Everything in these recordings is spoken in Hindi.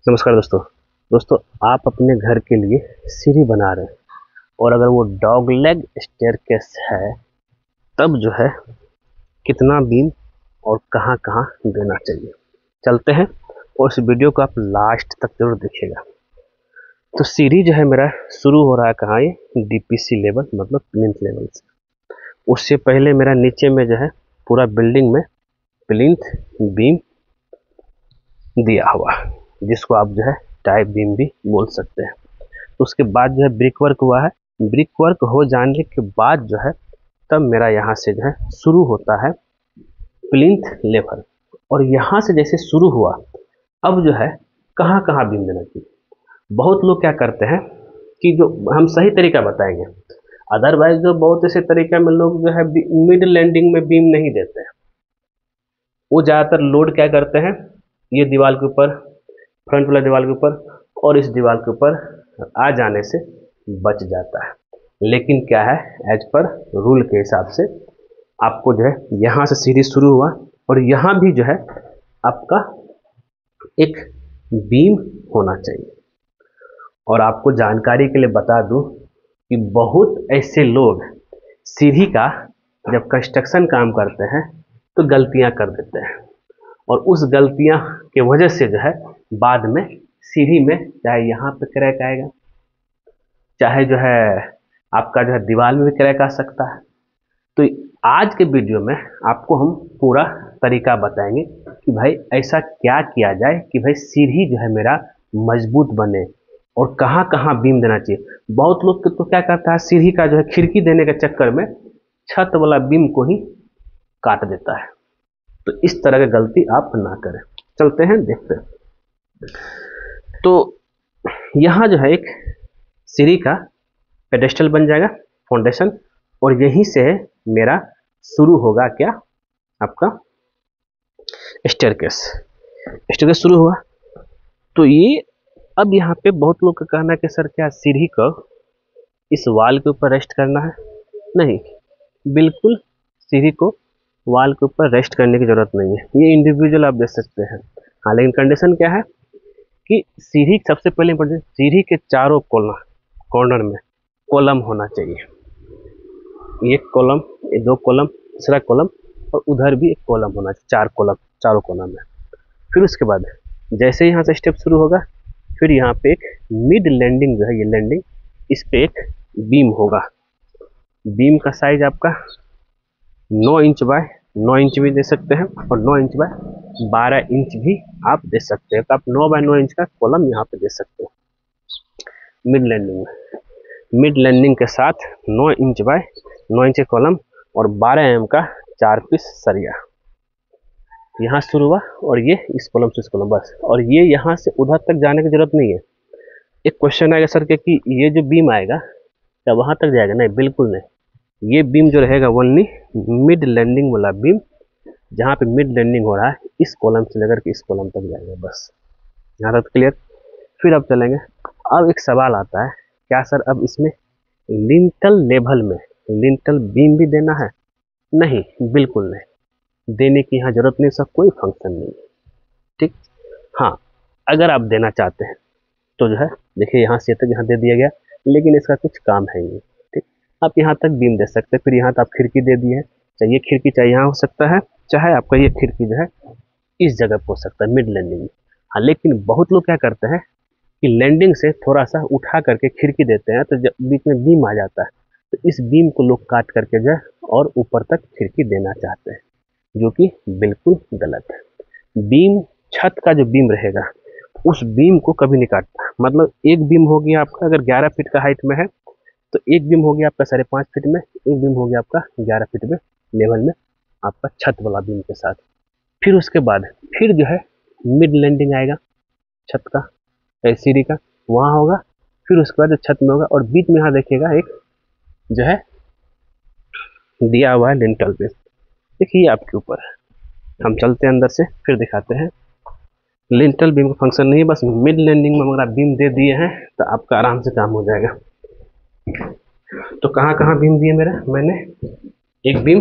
नमस्कार दोस्तों। आप अपने घर के लिए सीढ़ी बना रहे हैं और अगर वो डॉग लेग स्टेयरकेस है तब जो है कितना बीम और कहाँ कहाँ देना चाहिए, चलते हैं और इस वीडियो को आप लास्ट तक जरूर देखिएगा। तो सीढ़ी जो है मेरा शुरू हो रहा है कहाँ, ये डीपीसी लेवल मतलब प्लिंथ लेवल से। उससे पहले मेरा नीचे में जो है पूरा बिल्डिंग में प्लिंथ बीम दिया हुआ, जिसको आप जो है टाइप बीम भी बोल सकते हैं। तो उसके बाद जो है ब्रिक वर्क हुआ है। ब्रिक वर्क हो जाने के बाद जो है तब मेरा यहाँ से जो है शुरू होता है प्लिंथ लेवल। और यहाँ से जैसे शुरू हुआ अब जो है कहाँ कहाँ बीम देना चाहिए। बहुत लोग क्या करते हैं कि जो हम सही तरीका बताएंगे, अदरवाइज जो बहुत ऐसे तरीके में लोग जो है मिड लैंडिंग में बीम नहीं देते हैं। वो ज़्यादातर लोड क्या करते हैं, ये दीवार के ऊपर, फ्रंट वाला दीवार के ऊपर और इस दीवार के ऊपर आ जाने से बच जाता है। लेकिन क्या है, एज पर रूल के हिसाब से आपको जो है यहाँ से सीढ़ी शुरू हुआ और यहाँ भी जो है आपका एक बीम होना चाहिए। और आपको जानकारी के लिए बता दूं कि बहुत ऐसे लोग सीढ़ी का जब कंस्ट्रक्शन काम करते हैं तो गलतियां कर देते हैं और उस गलतियां के वजह से जो है बाद में सीढ़ी में चाहे यहाँ पे क्रैक आएगा, चाहे जो है आपका जो है दीवार में भी क्रैक आ सकता है। तो आज के वीडियो में आपको हम पूरा तरीका बताएंगे कि भाई ऐसा क्या किया जाए कि भाई सीढ़ी जो है मेरा मजबूत बने और कहाँ कहाँ बीम देना चाहिए। बहुत लोग तो क्या करता है, सीढ़ी का जो है खिड़की देने के चक्कर में छत वाला बीम को ही काट देता है। तो इस तरह की गलती आप ना करें। चलते हैं देखते हैं। तो यहाँ जो है एक सीढ़ी का पेडेस्टल बन जाएगा, फाउंडेशन, और यहीं से मेरा शुरू होगा क्या, आपका स्टेयरकेस। स्टेयरकेस शुरू हुआ तो ये अब यहाँ पे बहुत लोग का कहना है कि सर क्या सीढ़ी को इस वाल के ऊपर रेस्ट करना है? नहीं, बिल्कुल सीढ़ी को वाल के ऊपर रेस्ट करने की जरूरत नहीं है, ये इंडिविजुअल आप दे सकते हैं। हाँ, लेकिन कंडीशन क्या है कि सीढ़ी सबसे पहले इम्पोर्टेंट, सीढ़ी के चारों कॉर्नर में कॉलम होना चाहिए। एक कॉलम, ये दो कॉलम, तीसरा कॉलम और उधर भी एक कॉलम होना चाहिए, चार कॉलम, चारों कॉलम में। फिर उसके बाद जैसे ही यहाँ से स्टेप शुरू होगा फिर यहाँ पे एक मिड लैंडिंग जो है, ये लैंडिंग, इस पे एक बीम होगा। बीम का साइज आपका 9 इंच बाय 9 इंच भी दे सकते हैं और 9 इंच बाय 12 इंच भी आप दे सकते हैं। तो आप 9 बाय 9 इंच का कॉलम यहाँ पे दे सकते हैं मिड लैंडिंग में। मिड लैंडिंग के साथ 9 इंच बाय 9 इंच कॉलम और 12 mm का 4 पीस सरिया यहाँ शुरू हुआ और ये इस कॉलम से इस कॉलम बस। और ये यहाँ से उधर तक जाने की जरूरत नहीं है। एक क्वेश्चन आएगा सर के कि ये जो बीम आएगा क्या वहाँ तक जाएगा? नहीं, बिल्कुल नहीं। ये बीम जो रहेगा ओनली मिड लैंडिंग वाला बीम, जहाँ पे मिड लैंडिंग हो रहा है इस कॉलम से लेकर के इस कॉलम तक जाएगा बस। यहाँ तक क्लियर? फिर अब चलेंगे। अब एक सवाल आता है, क्या सर अब इसमें लिंटल लेवल में लिंटल बीम भी देना है? नहीं, बिल्कुल नहीं, देने की यहाँ जरूरत नहीं, सब कोई फंक्शन नहीं है। ठीक, हाँ, अगर आप देना चाहते हैं तो जो है देखिए यहाँ से तक यहाँ दे दिया गया, लेकिन इसका कुछ काम है नहीं। ठीक, आप यहाँ तक बीम दे सकते हैं। फिर यहाँ तक आप खिड़की दे दिए हैं, चाहिए खिड़की चाहिए यहाँ हो सकता है, चाहे आपका ये खिड़की जो है इस जगह पर हो सकता है मिड लैंडिंग में। हाँ, लेकिन बहुत लोग क्या करते हैं कि लैंडिंग से थोड़ा सा उठा करके खिड़की देते हैं तो बीच में बीम आ जाता है, तो इस बीम को लोग काट करके जो है और ऊपर तक खिड़की देना चाहते हैं, जो कि बिल्कुल गलत है। बीम, छत का जो बीम रहेगा उस बीम को कभी नहीं काटता। मतलब एक बीम हो गया आपका अगर 11 फीट का हाइट में है तो एक बीम हो गया आपका 5.5 फीट में, एक बीम हो गया आपका 11 फीट में लेवल में आपका छत वाला बीम के साथ। फिर उसके बाद फिर जो है मिड लैंडिंग आएगा छत का, सीढ़ी का, वहाँ होगा। फिर उसके बाद छत में होगा और बीच में यहाँ देखिएगा एक जो है दिया हुआ है लिंटल बेस। देखिए आपके ऊपर है, हम चलते हैं अंदर से फिर दिखाते हैं। लिंटल बीम का फंक्शन नहीं है, बस मिड लैंडिंग में अगर आप बीम दे दिए हैं तो आपका आराम से काम हो जाएगा। तो कहाँ कहाँ बीम दिए मेरा, मैंने एक बीम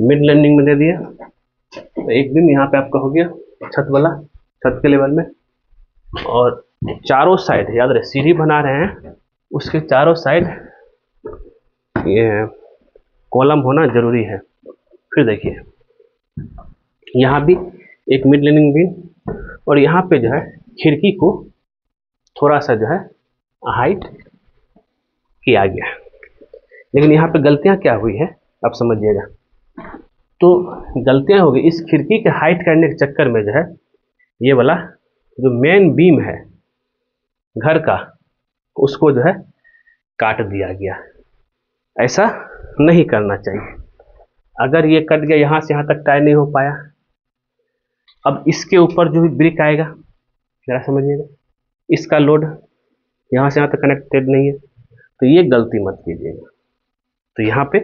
मिड लैंडिंग में दे दिया, तो एक बीम यहाँ पे आपका हो गया छत वाला, छत के लेवल में। और चारों साइड याद रहे, सीढ़ी बना रहे हैं उसके चारों साइड ये कॉलम होना जरूरी है। फिर देखिए यहाँ भी एक मिड लैंडिंग बीम, और यहाँ पे जो है खिड़की को थोड़ा सा जो है हाइट किया गया। लेकिन यहाँ पे गलतियाँ क्या हुई है आप समझिएगा। तो गलतियाँ हो गई इस खिड़की के हाइट करने के चक्कर में जो है ये वाला जो मेन बीम है घर का उसको जो है काट दिया गया। ऐसा नहीं करना चाहिए। अगर ये कट गया यहाँ से यहाँ तक टाई नहीं हो पाया, अब इसके ऊपर जो भी ब्रिक आएगा जरा समझिएगा, इसका लोड यहाँ से यहाँ तक कनेक्टेड नहीं है, तो ये गलती मत कीजिएगा। तो यहाँ पे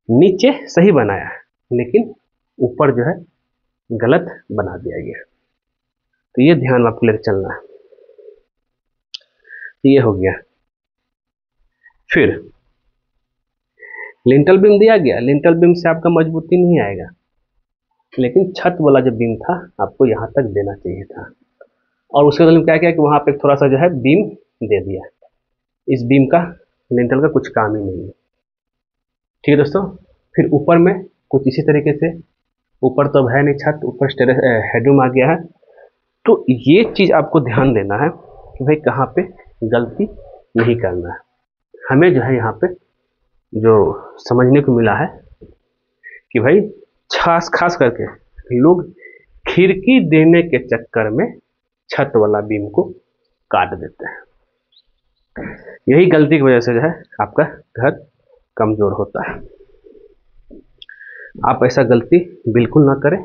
नीचे सही बनाया है लेकिन ऊपर जो है गलत बना दिया गया। तो ये ध्यान में आपको लेकर चलना है। ये हो गया। फिर लिंटल बीम दिया गया, लिंटल बीम से आपका मजबूती नहीं आएगा, लेकिन छत वाला जो बीम था आपको यहाँ तक देना चाहिए था। और उसके बाद क्या किया कि वहाँ पे थोड़ा सा जो है बीम दे दिया। इस बीम का लिंटल का कुछ काम ही नहीं है। ठीक है दोस्तों। फिर ऊपर में कुछ इसी तरीके से, ऊपर तो अब है नहीं छत, ऊपर हेडरूम आ गया है। तो ये चीज़ आपको ध्यान देना है कि भाई कहाँ पे गलती नहीं करना है। हमें जो है यहाँ पे जो समझने को मिला है कि भाई खास करके लोग खिड़की देने के चक्कर में छत वाला बीम को काट देते हैं। यही गलती की वजह से जो है आपका घर कमजोर होता है। आप ऐसा गलती बिल्कुल ना करें,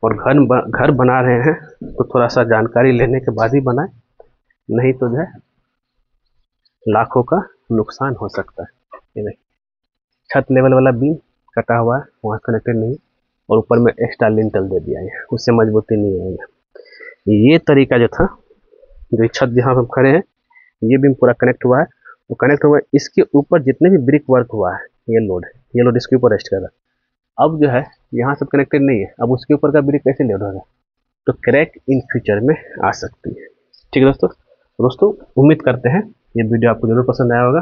और घर बना रहे हैं तो थोड़ा सा जानकारी लेने के बाद ही बनाएं, नहीं तो जो है लाखों का नुकसान हो सकता है। ये देखिए छत लेवल वाला बीम कटा हुआ है, वहाँ कनेक्टेड नहीं, और ऊपर में एक्स्ट्रा लिंटल दे दिया है, उससे मजबूती नहीं आएगी। ये तरीका जो था, जो छत जहाँ हम खड़े हैं ये बीम पूरा कनेक्ट हुआ है, वो कनेक्ट हुआ है, इसके ऊपर जितने भी ब्रिक वर्क हुआ है ये लोड इसके ऊपर रेस्ट कर रहा है। अब जो है यहाँ सब कनेक्टेड नहीं है, अब उसके ऊपर का ब्रिक कैसे लोड होगा, तो क्रैक इन फ्यूचर में आ सकती है। ठीक है दोस्तों उम्मीद करते हैं ये वीडियो आपको जरूर पसंद आया होगा।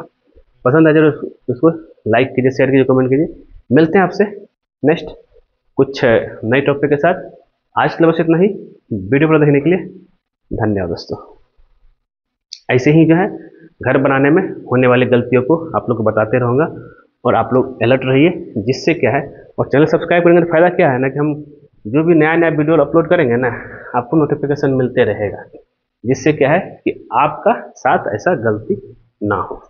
पसंद आया जरूर उसको लाइक कीजिए, शेयर कीजिए, कमेंट कीजिए। मिलते हैं आपसे नेक्स्ट कुछ नए टॉपिक के साथ। आज के लिए बस इतना ही। वीडियो पर देखने के लिए धन्यवाद दोस्तों। ऐसे ही जो है घर बनाने में होने वाली गलतियों को आप लोग को बताते रहूँगा, और आप लोग अलर्ट रहिए, जिससे क्या है, और चैनल सब्सक्राइब करेंगे तो फायदा क्या है ना, कि हम जो भी नया वीडियो अपलोड करेंगे ना आपको नोटिफिकेशन मिलते रहेगा, जिससे क्या है कि आपका साथ ऐसा गलती ना हो।